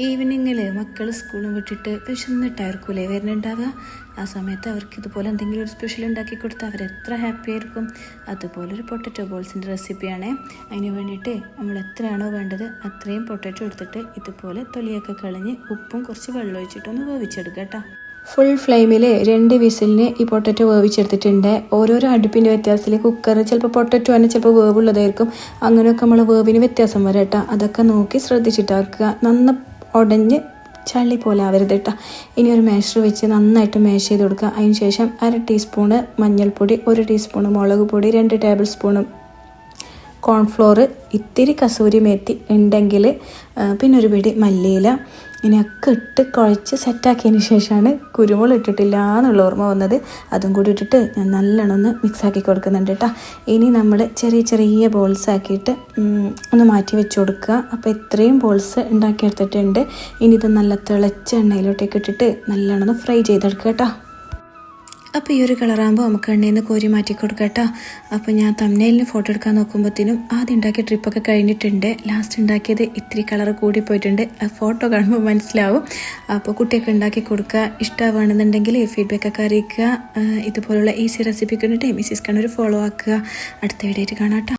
ഈവനിങ്ങിൽ മക്കൾ സ്കൂളും വിട്ടിട്ട് വിശന്നിട്ടായിരിക്കൂലേ വരുന്നുണ്ടാവുക. ആ സമയത്ത് അവർക്ക് ഇതുപോലെ എന്തെങ്കിലും ഒരു സ്പെഷ്യൽ ഉണ്ടാക്കി കൊടുത്താൽ അവരെത്ര ഹാപ്പി ആയിരിക്കും. അതുപോലൊരു പൊട്ടറ്റോ ബോൾസിൻ്റെ റെസിപ്പിയാണ്. അതിന് വേണ്ടിയിട്ട് നമ്മൾ എത്രയാണോ വേണ്ടത് അത്രയും പൊട്ടറ്റോ എടുത്തിട്ട് ഇതുപോലെ തൊലിയൊക്കെ കളഞ്ഞ് ഉപ്പും കുറച്ച് വെള്ളം ഒഴിച്ചിട്ടൊന്ന് വേവിച്ചെടുക്കുക കേട്ടോ. ഫുൾ ഫ്ലെയിമിൽ 2 വിസിലിന് ഈ പൊട്ടറ്റോ വേവിച്ചെടുത്തിട്ടുണ്ട്. ഓരോരോ അടുപ്പിൻ്റെ വ്യത്യാസത്തിൽ കുക്കർ ചിലപ്പോൾ പൊട്ടറ്റോ തന്നെ ചിലപ്പോൾ വേവുള്ളതായിരിക്കും. അങ്ങനെയൊക്കെ നമ്മൾ വേവിന് വ്യത്യാസം വരാം കേട്ടോ. അതൊക്കെ നോക്കി ശ്രദ്ധിച്ചിട്ടാക്കുക. നന്ന ഉടഞ്ഞ് ചള്ളി പോലെ ആവരുത് കേട്ടോ. ഇനി ഒരു മാഷർ വെച്ച് നന്നായിട്ട് മാഷ് ചെയ്ത് കൊടുക്കുക. അതിന് ശേഷം 1/2 ടീസ്പൂണ് മഞ്ഞൾപ്പൊടി, 1 ടീസ്പൂണ് മുളക് പൊടി, 2 ടേബിൾ സ്പൂണ് കോൺഫ്ലോർ, ഇത്തിരി കസൂരി മേത്തി ഉണ്ടെങ്കിൽ പിന്നെ ഒരു പിടി മല്ലിയില, ഇനിയൊക്കെ ഇട്ട് കുഴച്ച് സെറ്റാക്കിയതിന് ശേഷമാണ് കുരുമുളക് ഇട്ടിട്ടില്ല എന്നുള്ള ഓർമ്മ വന്നത്. അതും കൂടി ഇട്ടിട്ട് ഞാൻ നല്ലോണം ഒന്ന് മിക്സാക്കി കൊടുക്കുന്നുണ്ട് കേട്ടോ. ഇനി നമ്മൾ ചെറിയ ചെറിയ ബോൾസ് ആക്കിയിട്ട് ഒന്ന് മാറ്റി വെച്ച് കൊടുക്കുക. അപ്പോൾ ഇത്രയും ബോൾസ് ഉണ്ടാക്കിയെടുത്തിട്ടുണ്ട്. ഇനി ഇത് നല്ല തിളച്ച എണ്ണയിലോട്ടേക്ക് ഇട്ടിട്ട് നല്ലോണം ഒന്ന് ഫ്രൈ ചെയ്തെടുക്കുക കേട്ടോ. അപ്പോൾ ഈ ഒരു കളറാകുമ്പോൾ നമുക്ക് എണ്ണയിൽ നിന്ന് കോരി മാറ്റി കൊടുക്കാം കേട്ടോ. അപ്പോൾ ഞാൻ തംബ്നെയിലിന് ഫോട്ടോ എടുക്കാൻ നോക്കുമ്പോഴത്തേനും ആദ്യം ഉണ്ടാക്കിയ ട്രിപ്പൊക്കെ കഴിഞ്ഞിട്ടുണ്ട്. ലാസ്റ്റ് ഉണ്ടാക്കിയത് ഇത്തിരി കളർ കൂടിപ്പോയിട്ടുണ്ട്. ആ ഫോട്ടോ കാണുമ്പോൾ മനസ്സിലാവും. അപ്പോൾ കുട്ടിയൊക്കെ ഉണ്ടാക്കി കൊടുക്കുക. ഇഷ്ടമാണെന്നുണ്ടെങ്കിൽ ഫീഡ്ബാക്കൊക്കെ അറിയിക്കുക. ഇതുപോലുള്ള ഈസി റെസിപ്പിക്ക് വേണ്ടിയിട്ട് മിസ്സിസ് കണ്ണൂർ ഫോളോ ആക്കുക. അടുത്ത വീഡിയോ ആയിട്ട് കാണാം കേട്ടോ.